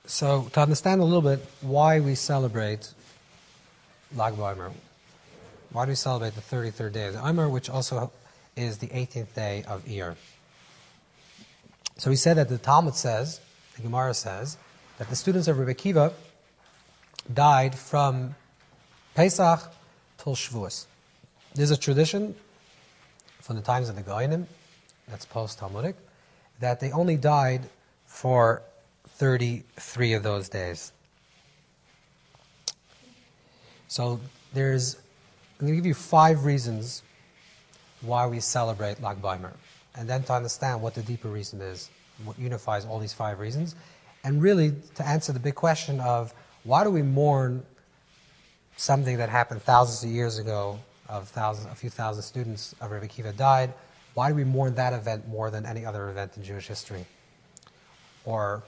So, to understand a little bit why we celebrate Lag BaOmer, why do we celebrate the 33rd day of the Omer, which also is the 18th day of Iyar? So we said that the Talmud says, the Gemara says, that the students of Rabbi Akiva died from Pesach till Shavuos. There's a tradition from the times of the Goyim, that's post-Talmudic, that they only died for 33 of those days. So I'm going to give you 5 reasons why we celebrate Lag BaOmer, and then to understand what the deeper reason is, what unifies all these 5 reasons, and really to answer the big question of why do we mourn something that happened thousands of years ago, a few thousand students of Rabbi Akiva died. Why do we mourn that event more than any other event in Jewish history, or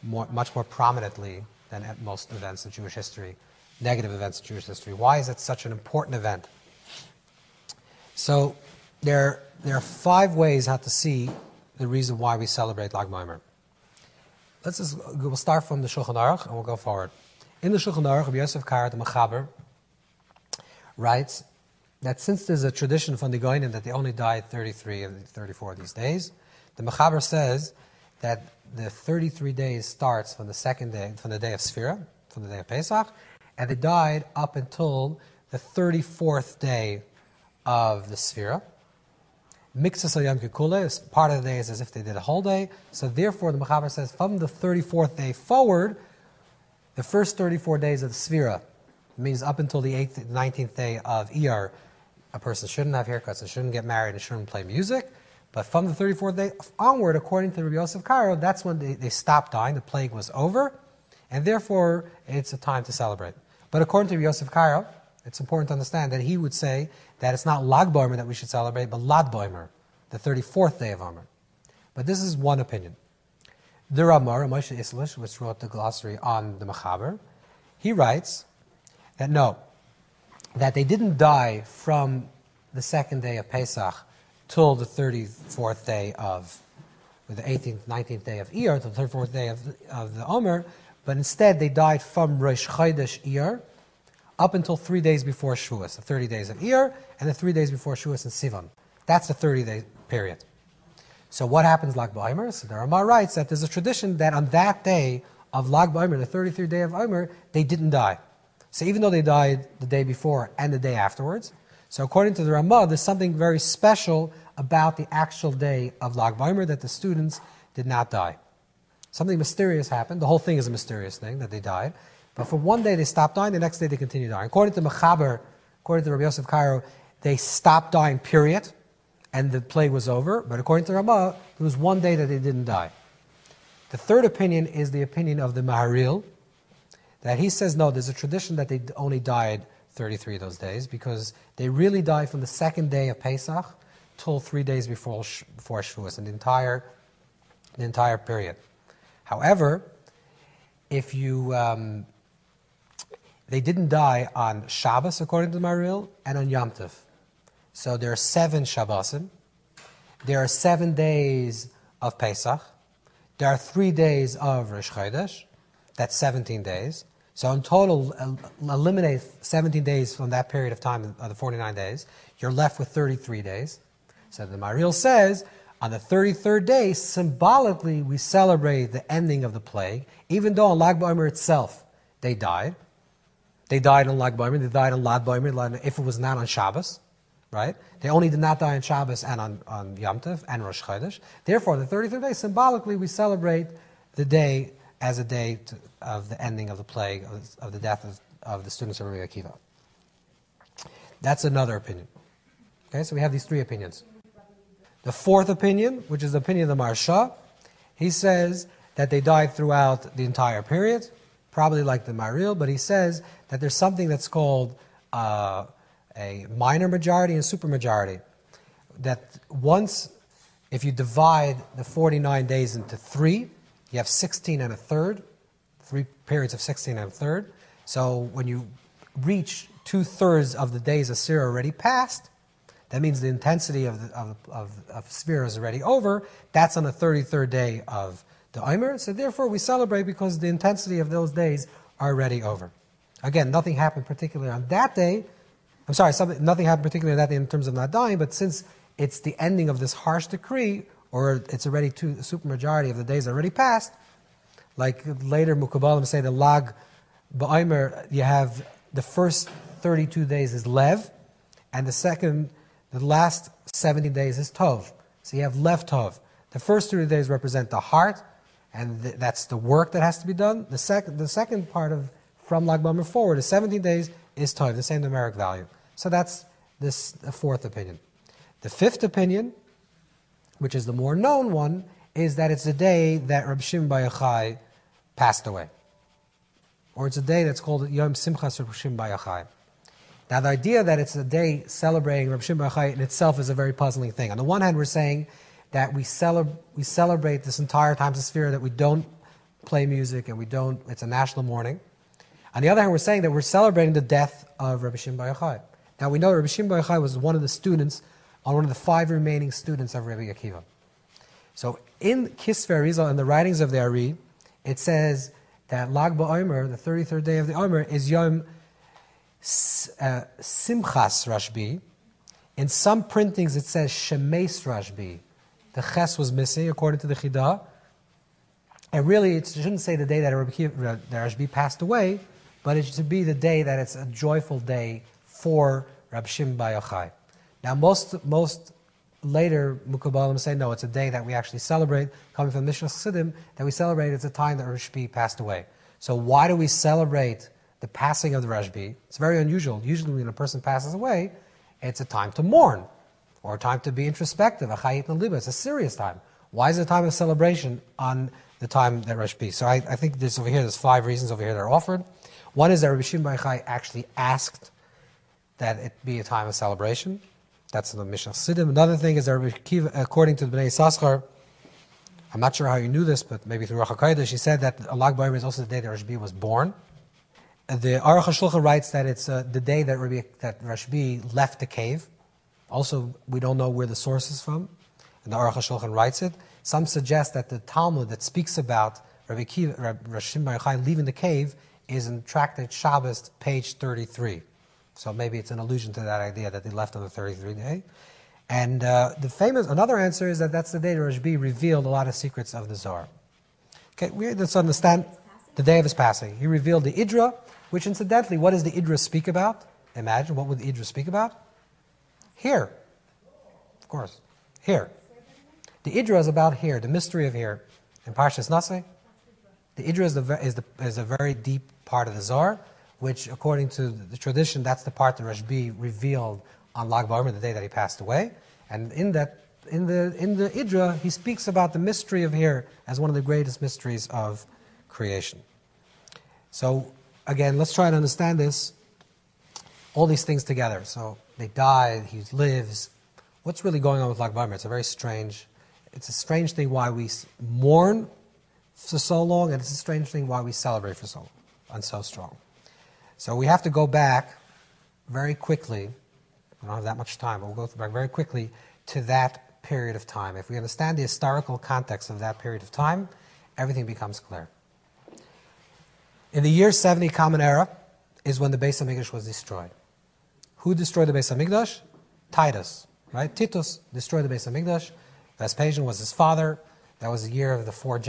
much more prominently than at most events in Jewish history, negative events in Jewish history? Why is it such an important event? So there are 5 ways how to see the reason why we celebrate Lag BaOmer. We'll start from the Shulchan Aruch and we'll go forward. In the Shulchan Aruch, Rabbi Yosef Kar, the Mechaber, writes that since there's a tradition from the Goyim that they only died 33 and 34 of these days, the Mechaber says that the 33 days starts from the second day, from the day of Sfira, from the day of Pesach, and they died up until the 34th day of the Sfira. Mixus al Yom Kikule, part of the day is as if they did a whole day. So therefore, the Mechaber says, from the 34th day forward, the first 34 days of the Sfira, means up until the 19th day of Iyar, a person shouldn't have haircuts, and shouldn't get married, and shouldn't play music. But from the 34th day onward, according to Rabbi Yosef Karo, that's when they stopped dying, the plague was over, and therefore it's a time to celebrate. But according to Rabbi Yosef Karo, it's important to understand that he would say that it's not Lag BaOmer that we should celebrate, but Lad BaOmer, the 34th day of Omer. But this is one opinion. The Ramar, Moshe Islish, which wrote the glossary on the Mechaber, he writes that no, that they didn't die from the second day of Pesach till the 34th day of, or the 18th, 19th day of Iyar, till the 34th day of the Omer, but instead they died from Rosh Chodesh Iyar up until 3 days before Shavuos, the 30 days of Iyar, and the 3 days before Shavuos in Sivan. That's the 30-day period. So what happens Lag BaOmer? So the Ramah writes that there's a tradition that on that day of Lag BaOmer, the 33rd day of Omer, they didn't die. So even though they died the day before and the day afterwards, so according to the Ramah, there's something very special about the actual day of Lag BaOmer that the students did not die. Something mysterious happened. The whole thing is a mysterious thing, that they died. But for one day they stopped dying, the next day they continued dying. According to Mechaber, according to Rabbi Yosef Karo, they stopped dying, period, and the plague was over. But according to Ramah, there was one day that they didn't die. The third opinion is the opinion of the Maharil, that he says, no, there's a tradition that they only died 33 of those days, because they really died from the second day of Pesach till 3 days before Shavuos, and the entire period. However, if you they didn't die on Shabbos, according to the Maharil, and on Yom Tov. So there are 7 Shabbosim, there are 7 days of Pesach, there are 3 days of Rosh Chodesh, that's 17 days. So in total, eliminate 17 days from that period of time, of the 49 days, you're left with 33 days. So the Maharil says, on the 33rd day, symbolically, we celebrate the ending of the plague, even though on Lag BaOmer itself, they died. They died on Lag BaOmer, they died on Lad BaOmer, if it was not on Shabbos, right? They only did not die on Shabbos and on Yom Tov and Rosh Chodesh. Therefore, the 33rd day, symbolically, we celebrate the day as a day of the ending of the plague, of the death of the students of Rabbi Akiva. That's another opinion. Okay, so we have these 3 opinions. The 4th opinion, which is the opinion of the Maharsha, he says that they died throughout the entire period, probably like the Maharil, but he says that there's something that's called a minor majority and supermajority. That once, if you divide the 49 days into 3, you have 16 and a third, 3 periods of 16 and a third. So when you reach 2/3 of the days of Sfira already passed, that means the intensity of Sfira is already over. That's on the 33rd day of the Omer. So therefore we celebrate because the intensity of those days are already over. Again, nothing happened particularly on that day. Nothing happened particularly on that day in terms of not dying, but since it's the ending of this harsh decree, or it's already a supermajority of the days already passed, like later Mukabalim say the Lag Ba'omer, you have the first 32 days is Lev, and the last 70 days is Tov. So you have Lev Tov. The first 30 days represent the heart, and that's the work that has to be done. The second part of from Lag Ba'omer forward, the 17 days is Tov, the same numeric value. So that's the fourth opinion. The fifth opinion, which is the more known one, is that it's the day that Rabbi Shimon Bar Yochai passed away. Or it's a day that's called Yom Simchas Rabbi Shimon Bar Yochai. Now the idea that it's a day celebrating Rabbi Shimon Bar Yochai in itself is a very puzzling thing. On the one hand, we're saying that we celebrate this entire time sphere, that we don't play music and it's a national mourning. On the other hand, we're saying that we're celebrating the death of Rabbi Shimon Bar Yochai. Now we know Rabbi Shimon Bar Yochai was one of the students, one of the 5 remaining students of Rabbi Akiva. So in Kisvei Arizal, in the writings of the Ari, it says that Lag BaOmer, the 33rd day of the Omer, is Yom Simchas Rashbi. In some printings it says Shemes Rashbi. The Ches was missing according to the Chidah. And really it shouldn't say the day that Rashbi passed away, but it should be the day that it's a joyful day for Rabbi Shimon Bar Yochai. Now most later Mukabalim say no, it's a day that we actually celebrate, coming from Mishnah Chassidim, that we celebrate it's a time that Rashbi passed away. So why do we celebrate the passing of the Rashbi? It's very unusual. Usually when a person passes away, it's a time to mourn, or a time to be introspective, a chayit l'liba. It's a serious time. Why is it a time of celebration on the time that Rashbi? So I think there's 5 reasons over here that are offered. One is that Rabbi Shimon Bar Yochai actually asked that it be a time of celebration. That's in the Mishnah Chassidim. Another thing is that Rabbi Akiva, according to the Bnei Yissaschar, I'm not sure how you knew this, but maybe through Ruach HaKodesh, she said that Lag BaOmer is also the day that Rashbi was born. The Aruch HaShulchan writes that it's the day that Rashbi left the cave. Also, we don't know where the source is from, and the Aruch HaShulchan writes it. Some suggest that the Talmud that speaks about Rabbi Shimon Bar Yochai leaving the cave is in Tractate Shabbos, page 33. So maybe it's an allusion to that idea that they left on the 33rd day. And another answer is that that's the day that Rashbi revealed a lot of secrets of the Zohar. Okay, let's understand the day of his passing. He revealed the Idra, which incidentally, what does the Idra speak about? Imagine, what would the Idra speak about? Here. Of course. Here. The Idra is about here, the mystery of here. In Parshas Naseh, the Idra is a very deep part of the Zohar, which, according to the tradition, that's the part that Rashbi revealed on Lag BaOmer, the day that he passed away. And in the Idra, he speaks about the mystery of here as one of the greatest mysteries of creation. So, again, let's try to understand this, all these things together. So, they died, he lives. What's really going on with Lag BaOmer? It's a strange thing why we mourn for so long, and it's a strange thing why we celebrate for so long and so strong. So we have to go back very quickly. We don't have that much time, but we'll go back very quickly to that period of time. If we understand the historical context of that period of time, everything becomes clear. In the year 70 Common Era is when the Beis HaMikdash was destroyed. Who destroyed the Beis HaMikdash? Titus, right? Titus destroyed the Beis HaMikdash. Vespasian was his father. That was the year of the 4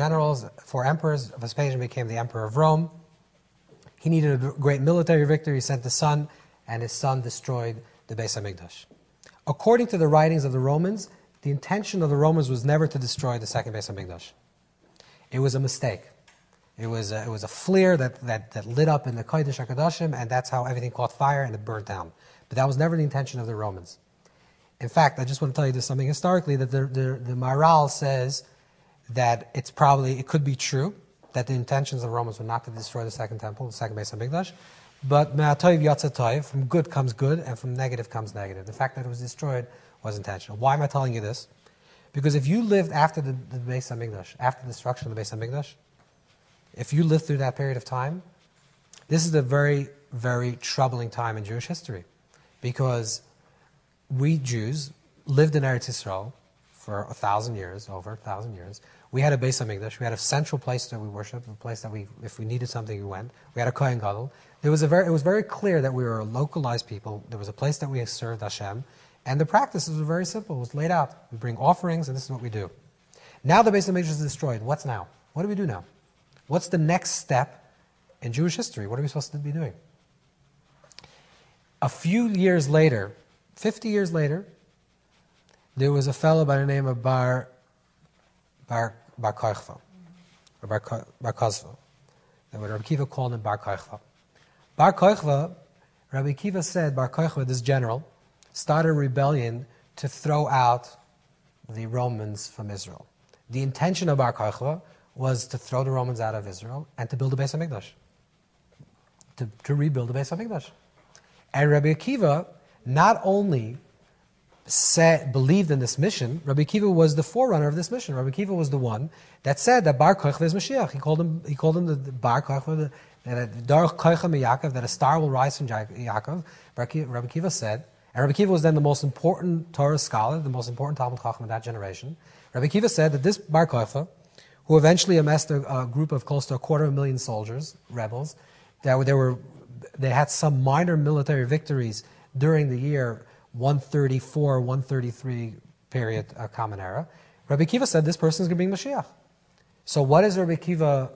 emperors. Vespasian became the emperor of Rome. He needed a great military victory. He sent his son, and his son destroyed the Beis HaMikdash. According to the writings of the Romans, the intention of the Romans was never to destroy the second Beis HaMikdash. It was a mistake. It was a flare that lit up in the Kodesh HaKadoshim, and that's how everything caught fire and it burnt down. But that was never the intention of the Romans. In fact, I just want to tell you this something historically, that the Maharal says that it could be true, that the intentions of the Romans were not to destroy the second temple, the second Beis HaMikdash, but me'atoiv yatsa toiv, from good comes good, and from negative comes negative. The fact that it was destroyed was intentional. Why am I telling you this? Because if you lived after the Beis HaMikdash, after the destruction of the Beis HaMikdash, if you lived through that period of time, this is a very, very troubling time in Jewish history, because we Jews lived in Eretz Yisrael for 1,000 years, over 1,000 years. We had a Beis HaMikdash. We had a central place that we worshiped, a place that if we needed something, we went. We had a Kohen Gadol. It was very clear that we were a localized people. There was a place that we served Hashem. And the practices were very simple. It was laid out. We bring offerings, and this is what we do. Now the Beis HaMikdash is destroyed. What's now? What do we do now? What's the next step in Jewish history? What are we supposed to be doing? A few years later, 50 years later, there was a fellow by the name of Bar Kochva, or Bar Kozva. That what Rabbi Kiva called him Bar Kochva. Bar Kochva, Rabbi Kiva said, Bar Kochva, this general, started a rebellion to throw out the Romans from Israel. The intention of Bar Kochva was to throw the Romans out of Israel and to build a Beis HaMikdash, to rebuild the Beis HaMikdash. And Rabbi Akiva not only believed in this mission, Rabbi Akiva was the forerunner of this mission. Rabbi Akiva was the one that said that Bar Kochva is Mashiach. He called him the Bar Kochva, that a star will rise from Yaakov. Rabbi Akiva said, and Rabbi Akiva was then the most important Torah scholar, the most important Talmud Chacham in that generation. Rabbi Akiva said that this Bar Kochva, who eventually amassed a group of close to 250,000 soldiers, rebels, they had some minor military victories during the year 134, 133 period Common Era. Rabbi Akiva said this person is going to bring Mashiach. So what is Rabbi Akiva,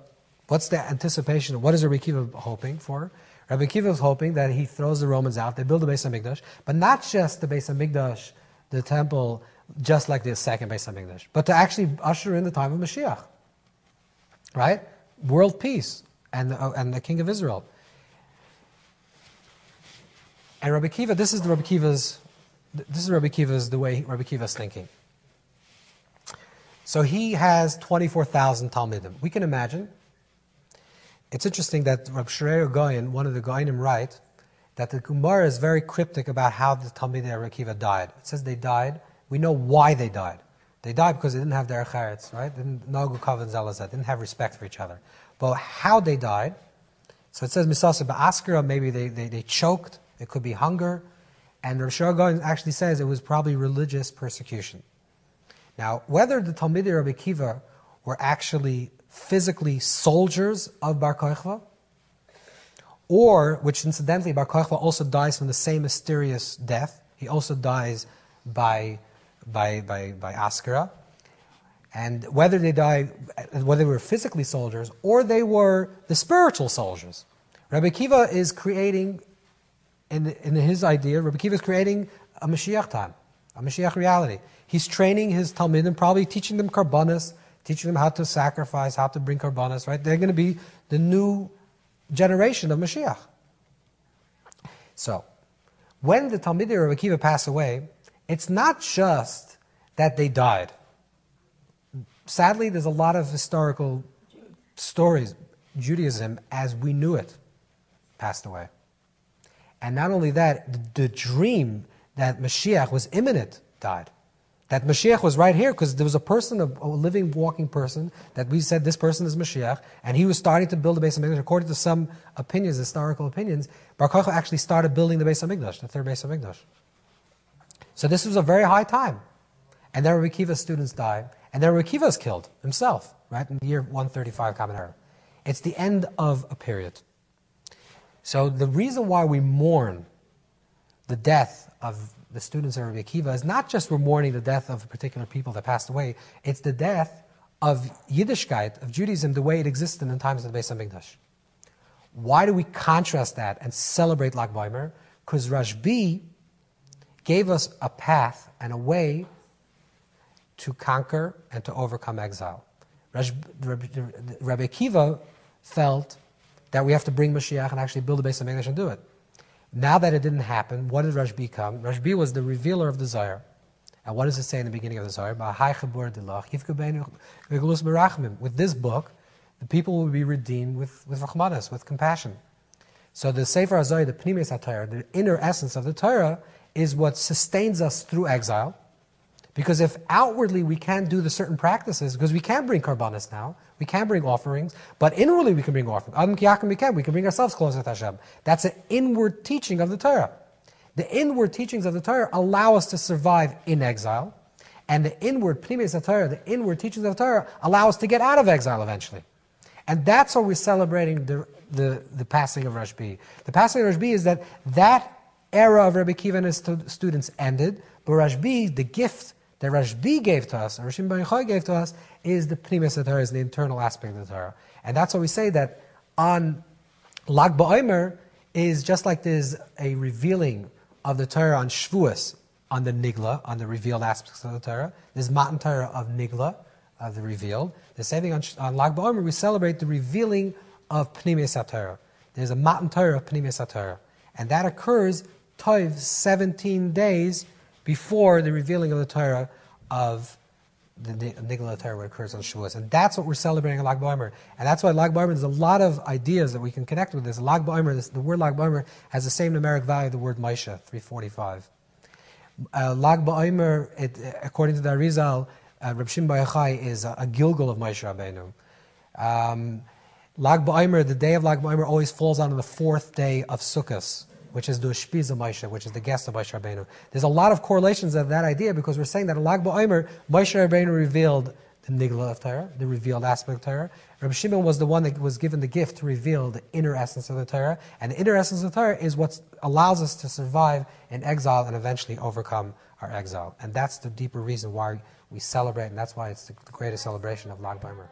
what's the anticipation? What is Rabbi Akiva hoping for? Rabbi Akiva is hoping that he throws the Romans out, they build the Beis HaMikdash, but not just the Beis HaMikdash, the temple, just like the second Beis HaMikdash, but to actually usher in the time of Mashiach. Right? World peace and the King of Israel. And Rabbi Akiva, this is Rabbi Akiva's the way Rabbi Akiva is thinking. So he has 24,000 Talmidim. We can imagine. It's interesting that Rabbi Shreya Goyen, one of the Goyenim, write that the Gemara is very cryptic about how the Talmidei Rabbi Akiva died. It says they died. We know why they died. They died because they didn't have derech eretz, right? They didn't know Kavan Zelazet, didn't have respect for each other. But how they died, so it says Misasa Ba'askara, maybe they choked, it could be hunger, and Rav Shlomo Goyen actually says it was probably religious persecution. Now, whether the Talmidei Rabbi Akiva were actually physically soldiers of Bar Kochva, or, which incidentally Bar Kochva also dies from the same mysterious death, he also dies by Askara, and whether they were physically soldiers or they were the spiritual soldiers. Rabbi Akiva is creating, in his idea, Rabbi Akiva is creating a Mashiach time, a Mashiach reality. He's training his Talmidim, probably teaching them karbanos, teaching them how to sacrifice, how to bring karbanos, right? They're going to be the new generation of Mashiach. So, when the Talmidei Rabbi Akiva pass away, it's not just that they died. Sadly, there's a lot of historical stories. Judaism, as we knew it, passed away. And not only that, the dream that Mashiach was imminent died. That Mashiach was right here because there was a living, walking person that we said this person is Mashiach, and he was starting to build the Beis HaMikdash. According to some opinions, historical opinions, Bar Kochva actually started building the Beis HaMikdash, the third Beis HaMikdash. So this was a very high time. And then Rabbi Akiva's students died. And then Rabbi Akiva is killed himself, right, in the year 135 Common Era. It's the end of a period. So the reason why we mourn the death of the students of Rabbi Akiva is not just we're mourning the death of particular people that passed away, it's the death of Yiddishkeit, of Judaism, the way it existed in the times of the Beis HaMikdash. Why do we contrast that and celebrate Lag BaOmer? Because Rashbi gave us a path and a way to conquer and to overcome exile. Rabbi Akiva felt that we have to bring Mashiach and actually build a Beis HaMikdash and do it. Now that it didn't happen, what did Rashbi come? Rashbi was the revealer of the Zohar. And what does it say in the beginning of the Zohar? With this book, the people will be redeemed with Rachmanas, with compassion. So the Sefer HaZohar, the Pnimis HaTorah, the inner essence of the Torah, is what sustains us through exile. Because if outwardly we can't do the certain practices, because we can bring karbanos now, we can bring offerings, but inwardly we can bring offerings. Adam Kiyakim we can bring ourselves closer to Hashem. That's an inward teaching of the Torah. The inward teachings of the Torah allow us to survive in exile, And the inward Pnimis Torah, the inward teachings of Torah, allow us to get out of exile eventually. And that's why we're celebrating the passing of Rashbi. The passing of Rashbi is that era of Rabbi Kiva and his students ended, but Rashbi, the gift that Rashbi gave to us, and Rashbi Bar Yochai gave to us, is the Pnimis Torah, is the internal aspect of the Torah. And that's why we say that on Lag BaOmer is just like there's a revealing of the Torah on Shavuos, on the Nigla, on the revealed aspects of the Torah. There's Matan Torah of Nigla, of the revealed. The same thing on Lag BaOmer, we celebrate the revealing of Pnimis Torah. There's a Matan Torah of Pnimis Torah. And that occurs 17 days before the revealing of the Torah of the Nigla Torah, which occurs on Shavuos. And that's what we're celebrating on Lag BaOmer. And that's why Lag BaOmer, there's a lot of ideas that we can connect with this. Lag BaOmer, the word Lag BaOmer has the same numeric value of the word Moshe, 345. Lag BaOmer, according to the Arizal, Reb Shimon Bar Yochai is a Gilgal of Moshe Rabbeinu. Lag BaOmer, the day of Lag BaOmer always falls on the 4th day of Sukkot, which is the Ushpiz of Moshe, which is the guest of Moshe Rabbeinu. There's a lot of correlations of that idea because we're saying that in Lag BaOmer, Moshe Rabbeinu revealed the Nigla of Torah, the revealed aspect of Torah. Reb Shimon was the one that was given the gift to reveal the inner essence of the Torah. And the inner essence of the Torah is what allows us to survive in exile and eventually overcome our exile. And that's the deeper reason why we celebrate, and that's why it's the greatest celebration of Lag BaOmer.